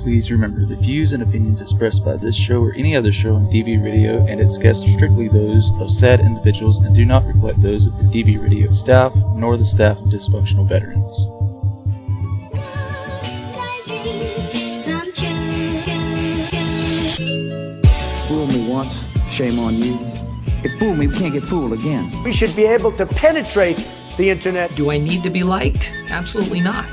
Please remember the views and opinions expressed by this show or any other show on DV Radio and its guests are strictly those of said individuals and do not reflect those of the DV Radio staff nor the staff of Dysfunctional Veterans. Fool me once, shame on you. If fool me, we can't get fooled again. We should be able to penetrate the internet. Do I need to be liked? Absolutely not.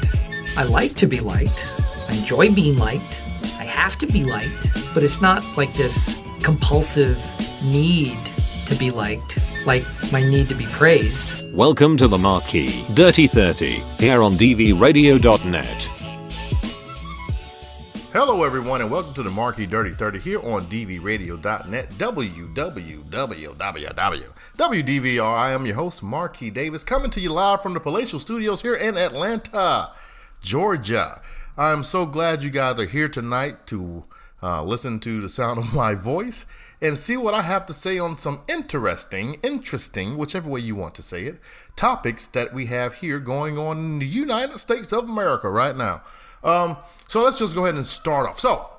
I like to be liked. I enjoy being liked. I have to be liked. But it's not like this compulsive need to be liked, like my need to be praised. Welcome to the Marquee Dirty 30 here on dvradio.net. Hello everyone and welcome to the Marquee Dirty 30 here on dvradio.net, WDVR. I am your host, Marquis Davis, coming to you live from the Palatial Studios here in Atlanta, Georgia. I'm so glad you guys are here tonight to listen to the sound of my voice and see what I have to say on some interesting, whichever way you want to say it, topics that we have here going on in the United States of America right now. So let's just go ahead and start off. So,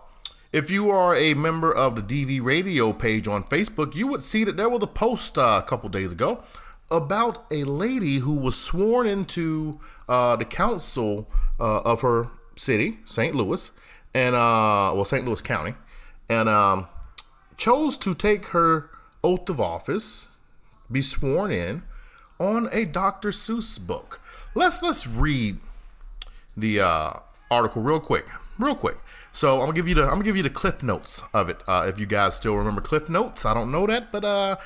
if you are a member of the DV Radio page on Facebook, you would see that there was a post a couple days ago about a lady who was sworn into the council of her city, St. Louis, and St. Louis County, and chose to take her oath of office, be sworn in on a Dr. Seuss book. Let's read the article real quick. So I'm gonna give you the Cliff Notes of it. If you guys still remember Cliff Notes, I don't know that, but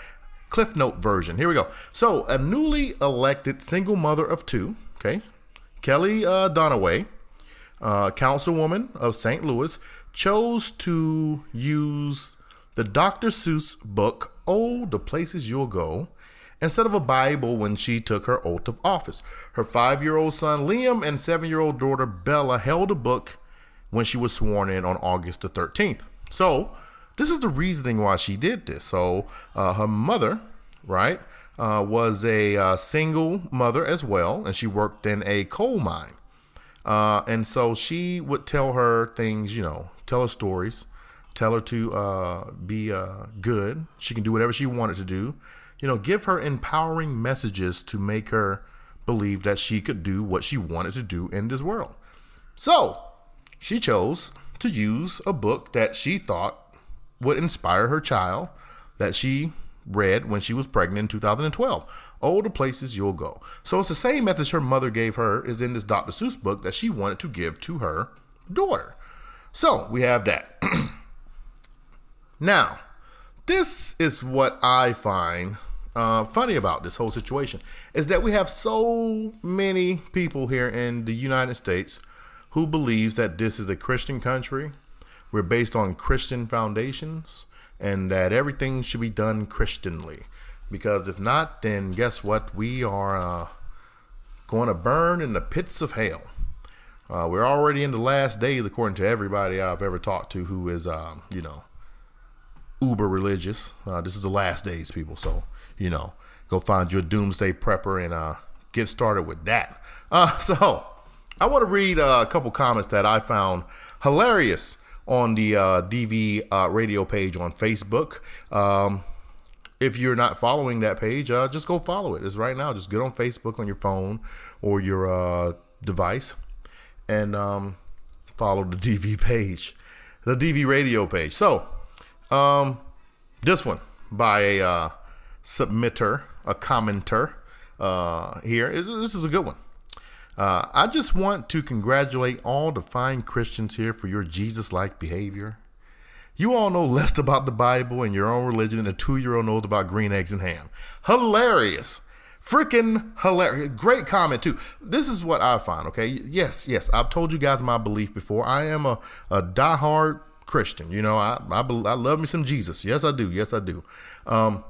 Cliff Note version. Here we go. So a newly elected single mother of two, okay, Kelly Donaway, councilwoman of St. Louis, chose to use the Dr. Seuss book, "Oh, the Places You'll Go," instead of a Bible when she took her oath of office. Her 5-year-old son Liam and 7-year-old daughter Bella held a book when she was sworn in on August the 13th. So this is the reasoning why she did this. So her mother, right, was a single mother as well, and she worked in a coal mine. And so she would tell her things, tell her stories, tell her to be good. She can do whatever she wanted to do. Give her empowering messages to make her believe that she could do what she wanted to do in this world. So she chose to use a book that she thought would inspire her child that she read when she was pregnant in 2012. "Oh, the Places You'll Go." So it's the same message her mother gave her is in this Dr. Seuss book that she wanted to give to her daughter. So we have that. Now, this is what I find funny about this whole situation, is that we have so many people here in the United States who believes that this is a Christian country. We're based on Christian foundations and that everything should be done Christianly. Because if not, then guess what? We are going to burn in the pits of hell. We're already in the last days, according to everybody I've ever talked to who is, uber religious. This is the last days, people. So, go find you a doomsday prepper and get started with that. So I want to read a couple comments that I found hilarious on the DV radio page on Facebook. If you're not following that page, just go follow it. It's right now. Just get on Facebook on your phone or your device and follow the DV page, the DV radio page. So this one by a submitter, a commenter here. This is a good one. I just want to congratulate all the fine Christians here for your Jesus-like behavior. You all know less about the Bible and your own religion than a 2-year-old knows about green eggs and ham. Hilarious. Freaking hilarious. Great comment, too. This is what I find, okay? Yes. I've told you guys my belief before. I am a diehard Christian. I love me some Jesus. Yes, I do. But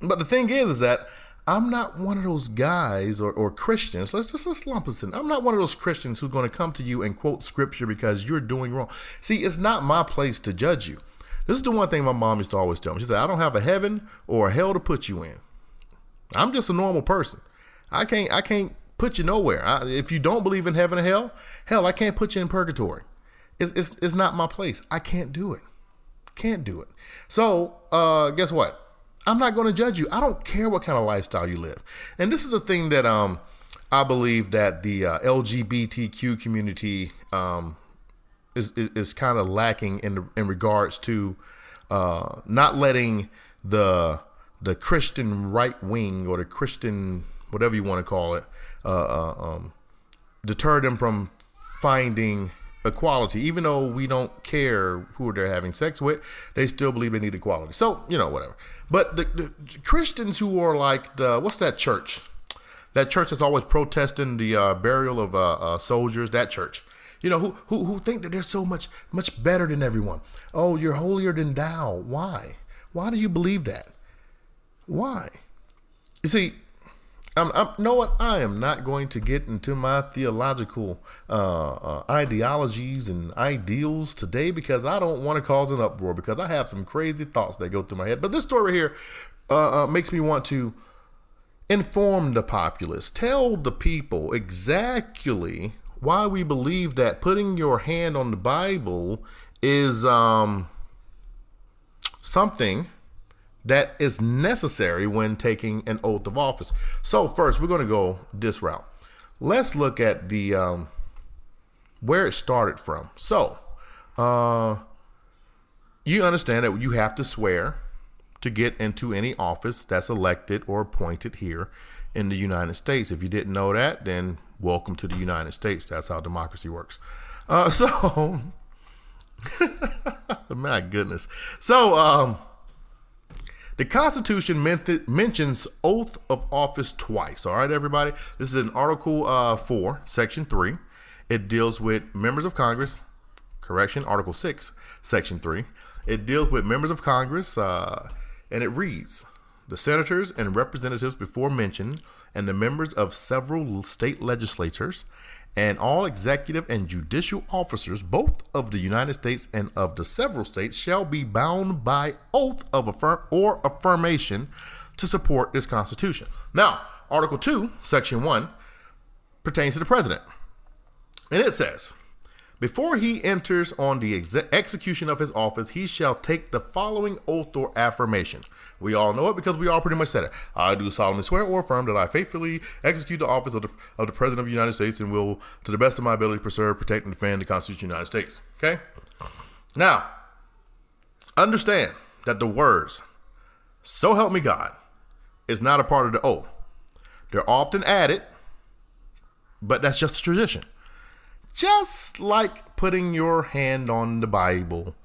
the thing is that I'm not one of those guys or Christians. Let's lump us in. I'm not one of those Christians who's going to come to you and quote scripture because you're doing wrong. See, it's not my place to judge you. This is the one thing my mom used to always tell me. She said, I don't have a heaven or a hell to put you in. I'm just a normal person. I can't put you nowhere. If you don't believe in heaven or hell, I can't put you in purgatory. it's not my place. I can't do it. Can't do it. So guess what? I'm not going to judge you. I don't care what kind of lifestyle you live. And this is a thing that I believe that the LGBTQ community is kind of lacking in regards to not letting the Christian right wing or the Christian whatever you want to call it deter them from finding equality. Even though we don't care who they're having sex with, they still believe they need equality. So, whatever. But the Christians who are like what's that church? That church that's always protesting the burial of soldiers, that church. Who think that they're so much better than everyone. Oh, you're holier than thou. Why? Why do you believe that? Why? You see, know what? I am not going to get into my theological ideologies and ideals today because I don't want to cause an uproar because I have some crazy thoughts that go through my head. But this story here makes me want to inform the populace, tell the people exactly why we believe that putting your hand on the Bible is something that is necessary when taking an oath of office. So first, we're going to go this route. Let's look at the where it started from. So you understand that you have to swear to get into any office that's elected or appointed here in the United States. If you didn't know that, then welcome to the United States. That's how democracy works. So, my goodness. So, the Constitution mentions oath of office twice. All right, everybody. This is in Article 4, Section 3. It deals with members of Congress. Correction, Article 6, Section 3. It deals with members of Congress, and it reads, the senators and representatives before mentioned, and the members of several state legislatures, and all executive and judicial officers, both of the United States and of the several states, shall be bound by oath of affirmation to support this Constitution. Now, Article 2, Section 1, pertains to the president. And it says, before he enters on the execution of his office, he shall take the following oath or affirmation. We all know it because we all pretty much said it. I do solemnly swear or affirm that I faithfully execute the office of the President of the United States and will, to the best of my ability, preserve, protect, and defend the Constitution of the United States. Okay? Now, understand that the words, so help me God, is not a part of the oath. They're often added, but that's just a tradition. Just like putting your hand on the Bible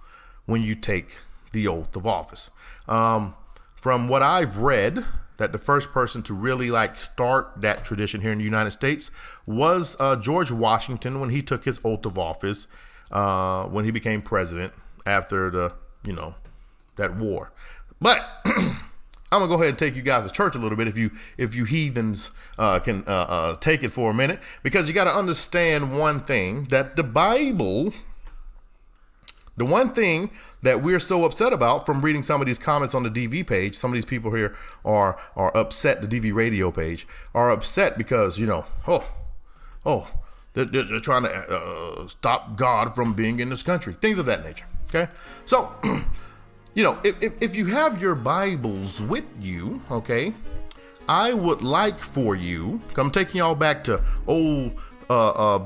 when you take the oath of office. From what I've read, that the first person to really start that tradition here in the United States was George Washington when he took his oath of office when he became president after that war. But I'm gonna go ahead and take you guys to church a little bit if you heathens can take it for a minute, because you got to understand one thing, that the Bible, the one thing that we're so upset about from reading some of these comments on the DV page, some of these people here are upset, the DV radio page, are upset because, they're trying to stop God from being in this country, things of that nature, okay? So, if you have your Bibles with you, okay, I would like for you, I'm taking y'all back to old,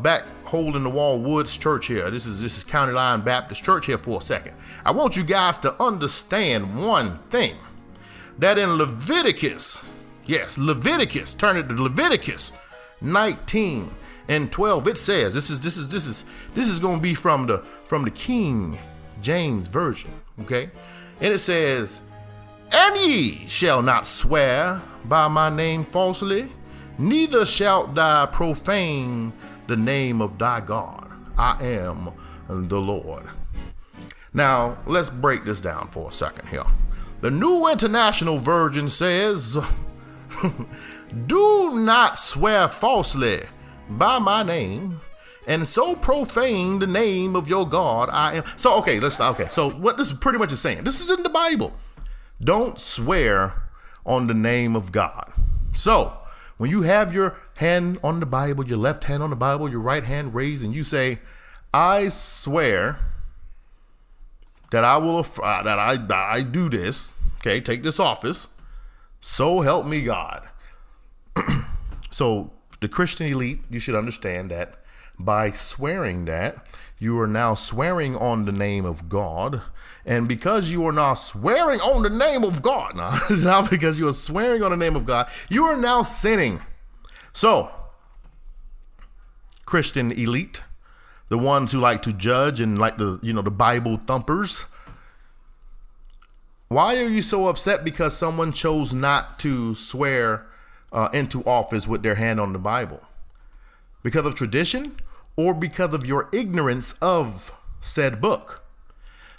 back hole in the wall Woods Church here. This is County Line Baptist Church here for a second. I want you guys to understand one thing, that in Leviticus, yes, Leviticus, turn it to Leviticus 19 and 12. It says, this is going to be from the King James Version, okay? And it says, and ye shall not swear by my name falsely, neither shalt thou profane the name of thy God. I am the Lord. Now, let's break this down for a second here. The New International Version says, do not swear falsely by my name, and so profane the name of your God. I am. So, so what this pretty much is saying, this is in the Bible. Don't swear on the name of God. So, when you have your hand on the Bible, your left hand on the Bible, your right hand raised, and you say, I swear that I do this. Okay, take this office. So help me God. So the Christian elite, you should understand that by swearing that, you are now swearing on the name of God. And because you are now swearing on the name of God, now it's not because you are swearing on the name of God, you are now sinning. So, Christian elite, the ones who like to judge and like the Bible thumpers, why are you so upset because someone chose not to swear into office with their hand on the Bible? Because of tradition or because of your ignorance of said book?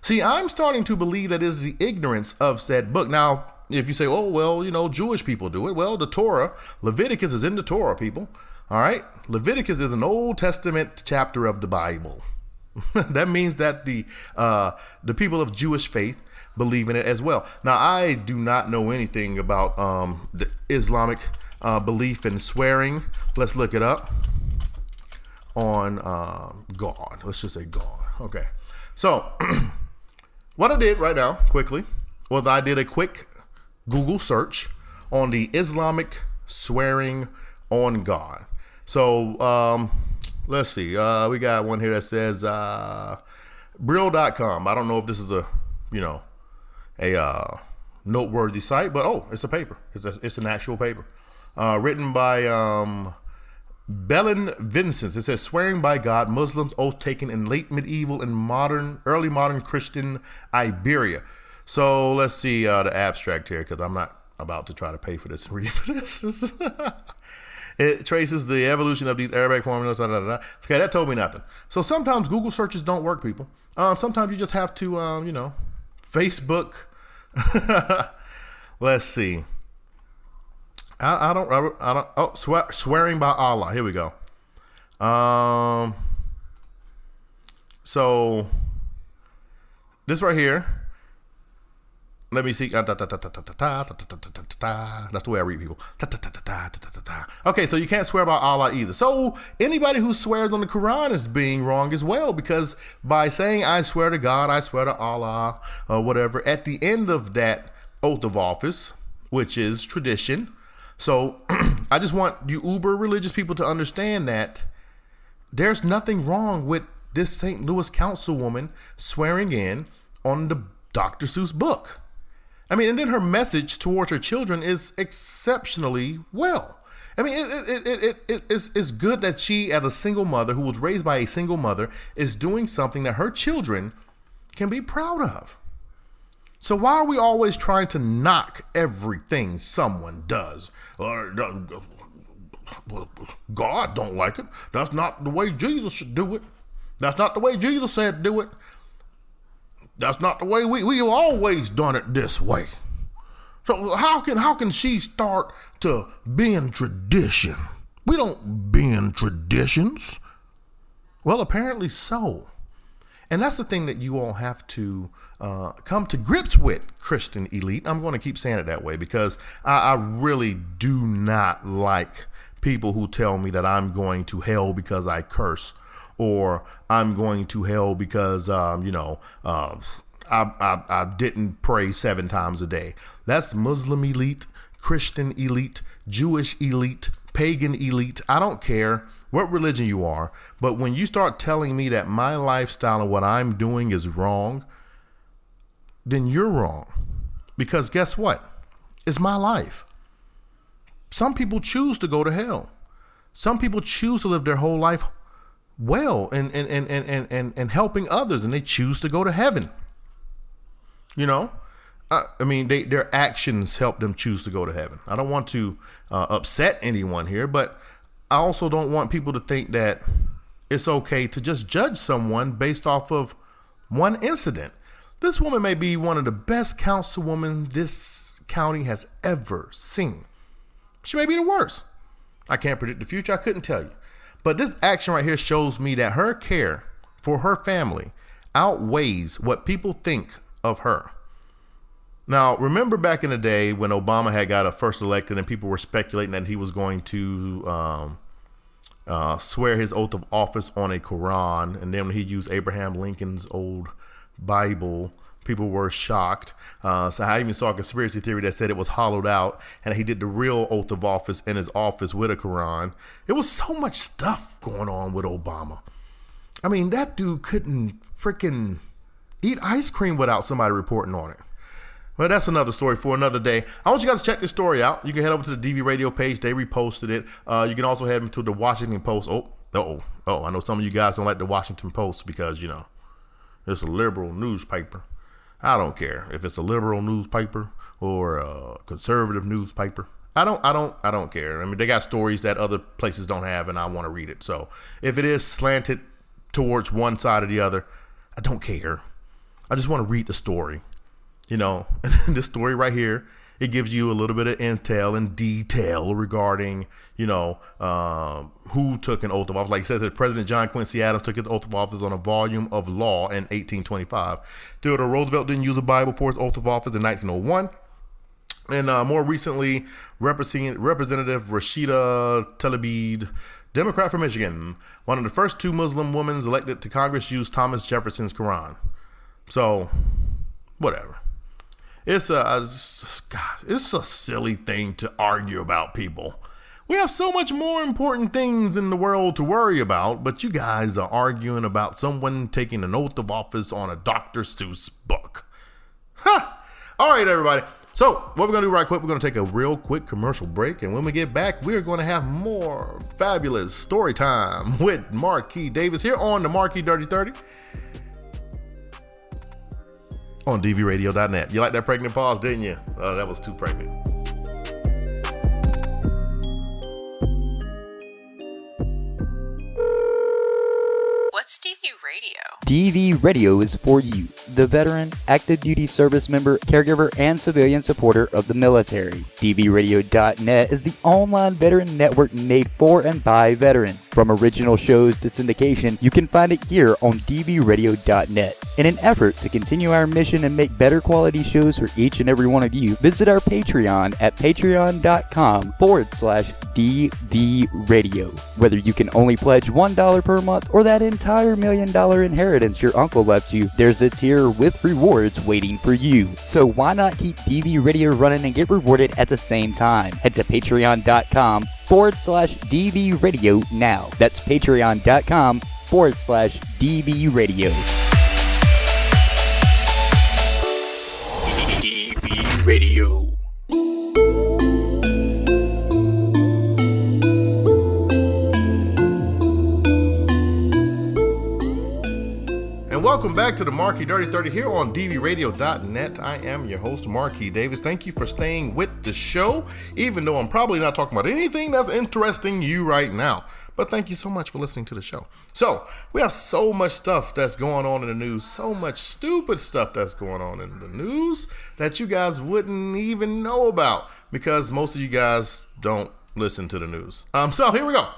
See, I'm starting to believe that it is the ignorance of said book. Now, if you say, oh, well, Jewish people do it. Well, the Torah, Leviticus is in the Torah, people. All right. Leviticus is an Old Testament chapter of the Bible. That means that the people of Jewish faith believe in it as well. Now, I do not know anything about the Islamic belief in swearing. Let's look it up on God. Let's just say God. Okay. So what I did right now, quickly, was I did a quick Google search on the Islamic swearing on God. So let's see. We got one here that says Brill.com. I don't know if this is a noteworthy site, but it's a paper. It's an actual paper written by Belen Vincent. It says swearing by God, Muslims oath taken in late medieval and early modern Christian Iberia. So let's see the abstract here, because I'm not about to try to pay for this and read for this. It traces the evolution of these Arabic formulas. Okay, that told me nothing. So sometimes Google searches don't work, people. Sometimes you just have to, Facebook. Let's see. I don't. Oh, swearing by Allah. Here we go. So this right here. Let me see. That's the way I read people. Okay, so you can't swear by Allah either. So anybody who swears on the Quran is being wrong as well, because by saying I swear to God, I swear to Allah, or whatever, at the end of that oath of office, which is tradition. So I just want you uber religious people to understand that there's nothing wrong with this St. Louis councilwoman swearing in on the Dr. Seuss book. I mean, and then her message towards her children is exceptionally well. I mean, it's good that she, as a single mother who was raised by a single mother, is doing something that her children can be proud of. So why are we always trying to knock everything someone does? Or God don't like it. That's not the way Jesus should do it. That's not the way Jesus said do it. That's not the way we've always done it this way. So how can she start to bend tradition? We don't bend traditions. Well, apparently so. And that's the thing that you all have to come to grips with, Christian elite. I'm going to keep saying it that way because I really do not like people who tell me that I'm going to hell because I curse, or I'm going to hell because, I didn't pray 7 times a day. That's Muslim elite, Christian elite, Jewish elite, pagan elite. I don't care what religion you are, but when you start telling me that my lifestyle and what I'm doing is wrong, then you're wrong. Because guess what? It's my life. Some people choose to go to hell. Some people choose to live their whole life well and helping others, and they choose to go to heaven. Their actions help them choose to go to heaven. I don't want to upset anyone here, but I also don't want people to think that it's okay to just judge someone based off of one incident. This woman may be one of the best councilwomen this county has ever seen. She may be the worst. I can't predict the future. I couldn't tell you. But this action right here shows me that her care for her family outweighs what people think of her. Now, remember back in the day when Obama had got first elected and people were speculating that he was going to swear his oath of office on a Quran, and then when he used Abraham Lincoln's old Bible, people were shocked. So I even saw a conspiracy theory that said it was hollowed out and he did the real oath of office in his office with a Quran. It was so much stuff going on with Obama. I mean, that dude couldn't freaking eat ice cream without somebody reporting on it. Well, that's another story for another day. I want you guys to check this story out. You can head over to the DV Radio page. They reposted it. You can also head to the Washington Post. I know some of you guys don't like the Washington Post because, it's a liberal newspaper. I don't care if it's a liberal newspaper or a conservative newspaper. I don't care. I mean, they got stories that other places don't have, and I want to read it. So if it is slanted towards one side or the other, I don't care. I just want to read the story. This story right here, it gives you a little bit of intel and detail regarding, who took an oath of office. Like it says that President John Quincy Adams took his oath of office on a volume of law in 1825. Theodore Roosevelt didn't use a Bible for his oath of office in 1901. And more recently, Representative Rashida Tlaib, Democrat from Michigan, one of the first two Muslim women elected to Congress, used Thomas Jefferson's Quran. So, whatever. It's a silly thing to argue about, people. We have so much more important things in the world to worry about, but you guys are arguing about someone taking an oath of office on a Dr. Seuss book. All right, everybody. So what we're going to do right quick, we're going to take a real quick commercial break, and when we get back, we're going to have more fabulous story time with Marquis Davis here on the Marquis Dirty 30. On dvradio.net. You like that pregnant pause, didn't you? Oh, that was too pregnant. What's DV Radio? DV Radio is for you, the veteran, active duty service member, caregiver, and civilian supporter of the military. DVRadio.net is the online veteran network made for and by veterans. From original shows to syndication, you can find it here on DVRadio.net. In an effort to continue our mission and make better quality shows for each and every one of you, visit our Patreon at patreon.com/DV Radio. Whether you can only pledge $1 per month or that entire $1 million inheritance your uncle left you, there's a tier with rewards waiting for you. So why not keep DV Radio running and get rewarded at the same time? Head to patreon.com/DV Radio now. That's patreon.com/DV Radio. DV Radio. Welcome back to the Marquis Dirty 30 here on dvradio.net. I am your host, Marquis Davis. Thank you for staying with the show, even though I'm probably not talking about anything that's interesting you right now. But thank you so much for listening to the show. So, we have so much stuff that's going on in the news, so much stupid stuff that's going on in the news that you guys wouldn't even know about because most of you guys don't listen to the news. So, here we go.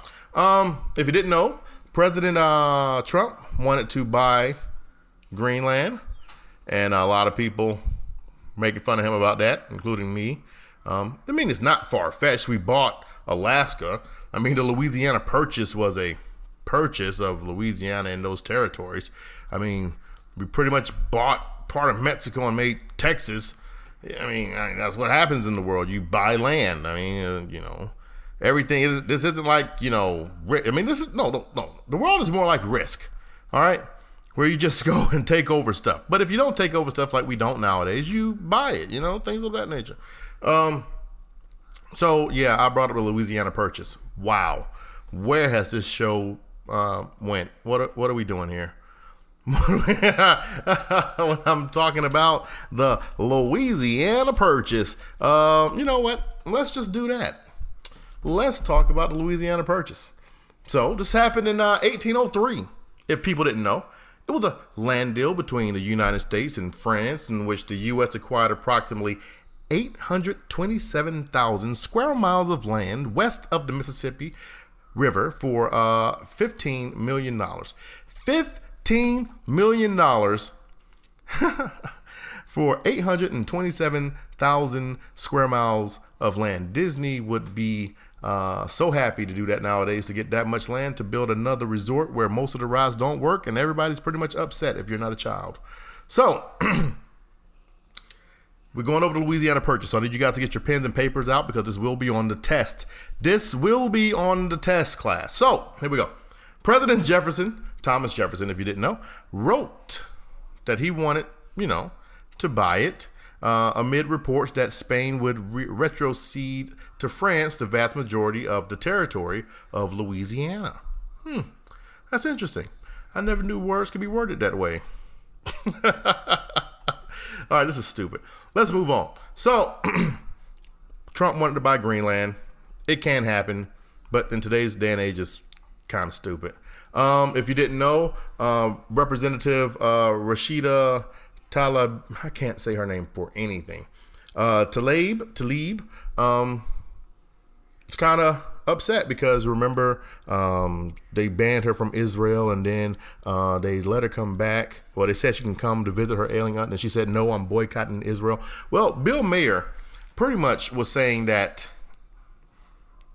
If you didn't know, President Trump wanted to buy Greenland, and a lot of people making fun of him about that, including me. I mean, it's not far-fetched. We bought Alaska. I mean, the Louisiana Purchase was a purchase of Louisiana and those territories. I mean, we pretty much bought part of Mexico and made Texas. I mean, that's what happens in the world. You buy land. I mean, everything is. This isn't like, I mean, this is no. The world is more like Risk. All right. Where you just go and take over stuff. But if you don't take over stuff like we don't nowadays, you buy it, things of that nature. So, yeah, I brought up the Louisiana Purchase. Wow. Where has this show went? What are we doing here? When I'm talking about the Louisiana Purchase, you know what? Let's just do that. Let's talk about the Louisiana Purchase. So, this happened in 1803, if people didn't know. It was a land deal between the United States and France in which the U.S. acquired approximately 827,000 square miles of land west of the Mississippi River for $15 million. $15 million for 827,000 square miles of land. Disney would be So happy to do that nowadays, to get that much land to build another resort where most of the rides don't work and everybody's pretty much upset if you're not a child. So we're going over to Louisiana Purchase. So I need you guys to get your pens and papers out because this will be on the test. This will be on the test class. So here we go. President Jefferson, Thomas Jefferson, if you didn't know, wrote that he wanted, to buy it amid reports that Spain would retrocede to France the vast majority of the territory of Louisiana. That's interesting. I never knew words could be worded that way. All right, this is stupid. Let's move on. So, Trump wanted to buy Greenland. It can happen, but in today's day and age, it's kind of stupid. If you didn't know, Representative Rashida Tlaib, I can't say her name for anything. Tlaib, it's kind of upset because remember, they banned her from Israel and then they let her come back. Well, they said she can come to visit her ailing aunt, and she said, no, I'm boycotting Israel. Well, Bill Mayer pretty much was saying that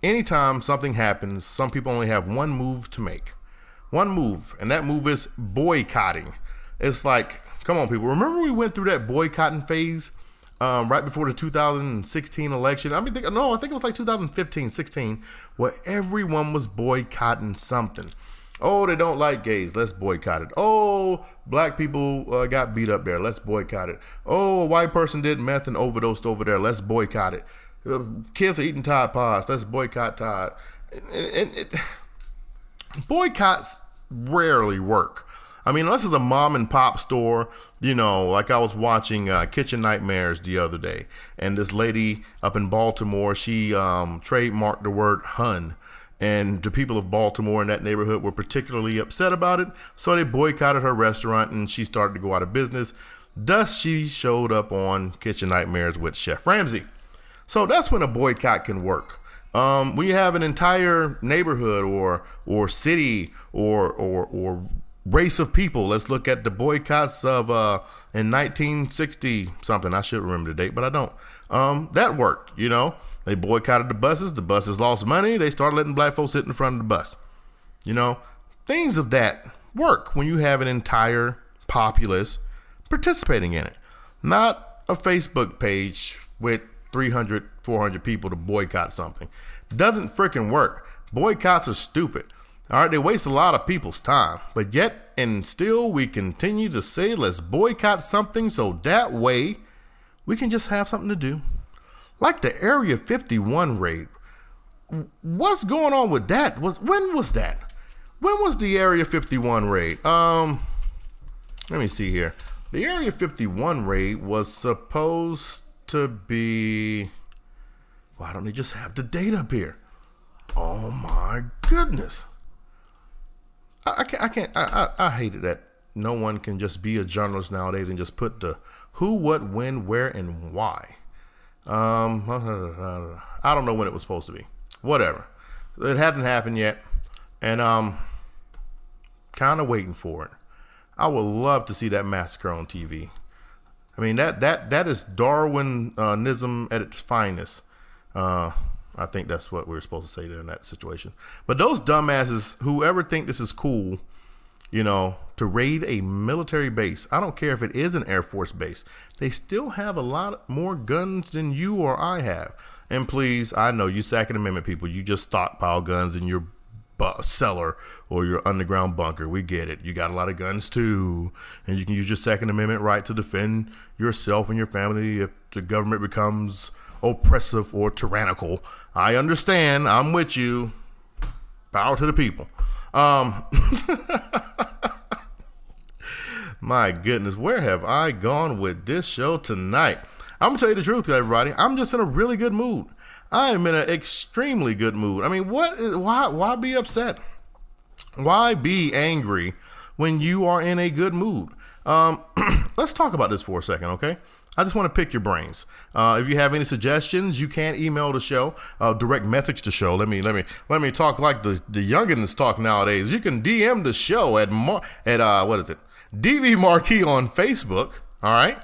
anytime something happens, some people only have one move to make. One move, and that move is boycotting. It's like, come on, people. Remember we went through that boycotting phase right before the 2016 election? I think it was like 2015, 16, where everyone was boycotting something. Oh, they don't like gays. Let's boycott it. Oh, black people got beat up there. Let's boycott it. Oh, a white person did meth and overdosed over there. Let's boycott it. Kids are eating Tide Pods. Let's boycott Tide. Boycotts rarely work. I mean, unless it's a mom and pop store, like I was watching Kitchen Nightmares the other day, and this lady up in Baltimore, she trademarked the word hun, and the people of Baltimore in that neighborhood were particularly upset about it, so they boycotted her restaurant, and she started to go out of business. Thus, she showed up on Kitchen Nightmares with Chef Ramsay. So that's when a boycott can work. We have an entire neighborhood or city or race of people. Let's look at the boycotts of in 1960 something. I should remember the date, but I don't. That worked. They boycotted the buses. The buses lost money. They started letting black folks sit in front of the bus. Things of that work when you have an entire populace participating in it, not a Facebook page with 300, 400 people to boycott something. Doesn't freaking work. Boycotts are stupid. All right, they waste a lot of people's time, but yet and still we continue to say let's boycott something so that way we can just have something to do. Like the Area 51 raid. What's going on with that? When was that? When was the Area 51 raid? Let me see here. The Area 51 raid was supposed to be, why don't they just have the date up here? Oh my goodness. I can't. I hate it that no one can just be a journalist nowadays and just put the who, what, when, where, and why. I don't know when it was supposed to be. Whatever. It hadn't happened yet, and kind of waiting for it. I would love to see that massacre on TV. I mean, that is Darwinism at its finest. I think that's what we were supposed to say there in that situation. But those dumbasses, whoever think this is cool, to raid a military base, I don't care if it is an Air Force base, they still have a lot more guns than you or I have. And please, I know you Second Amendment people, you just stockpile guns in your cellar or your underground bunker. We get it. You got a lot of guns too, and you can use your Second Amendment right to defend yourself and your family if the government becomes oppressive or tyrannical. I understand. I'm with you. Power to the people. My goodness, where have I gone with this show tonight? I'm gonna tell you the truth, everybody. I'm just in a really good mood. I am in an extremely good mood. I mean, why be upset? Why be angry when you are in a good mood? Let's talk about this for a second, okay? I just want to pick your brains. If you have any suggestions, you can email the show, direct message the show. Let me talk like the youngins talk nowadays. You can DM the show at what is it? DV Marquis on Facebook. All right.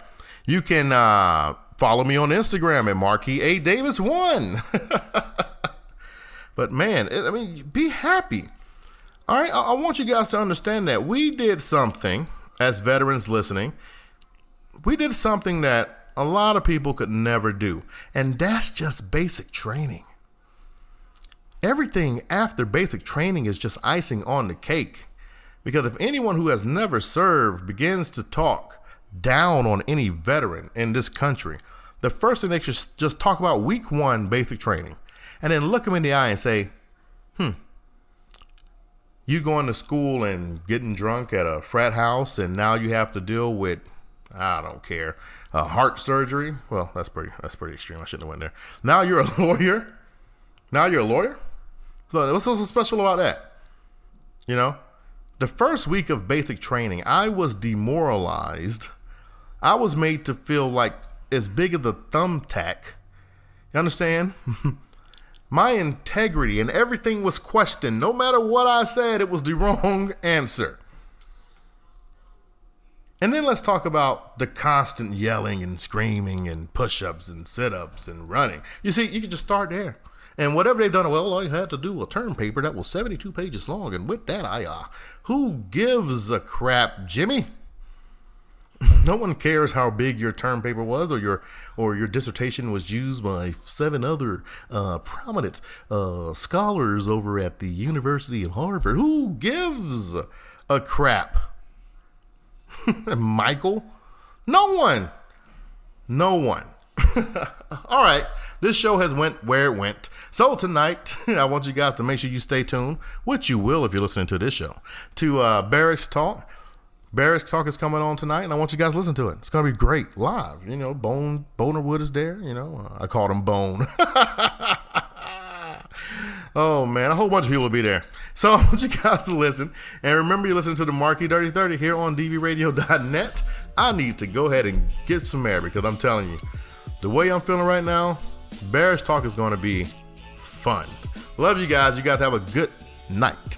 You can follow me on Instagram at Marquis A Davis 1. But man, I mean, be happy. All right, I want you guys to understand that we did something, as veterans listening, we did something that a lot of people could never do, and that's just basic training. Everything after basic training is just icing on the cake, because if anyone who has never served begins to talk down on any veteran in this country, the first thing they should just talk about week 1 basic training, and then look them in the eye and say, you going to school and getting drunk at a frat house, and now you have to deal with, I don't care, heart surgery. Well, that's pretty extreme. I shouldn't have went there. Now you're a lawyer. So what's so special about that? You know, the first week of basic training, I was demoralized. I was made to feel like as big as a thumbtack. You understand? My integrity and everything was questioned. No matter what I said, it was the wrong answer. And then let's talk about the constant yelling and screaming and push-ups and sit-ups and running. You see, you can just start there. And whatever they've done, well, I had to do a term paper that was 72 pages long. And with that, who gives a crap, Jimmy? No one cares how big your term paper was, or your dissertation was used by 7 other prominent scholars over at the University of Harvard. Who gives a crap? Michael? No one. All right, this show has went where it went. So tonight, I want you guys to make sure you stay tuned, which you will if you're listening to this show, to Barracks Talk. Barracks Talk is coming on tonight, and I want you guys to listen to it. It's going to be great, live. You know, Boner Wood is there. You know, I called him Bone. Oh, man, a whole bunch of people will be there. So I want you guys to listen. And remember, you listen to the Marquee Dirty 30 here on dvradio.net. I need to go ahead and get some air, because I'm telling you, the way I'm feeling right now, Barracks Talk is going to be fun. Love you guys. You guys have a good night.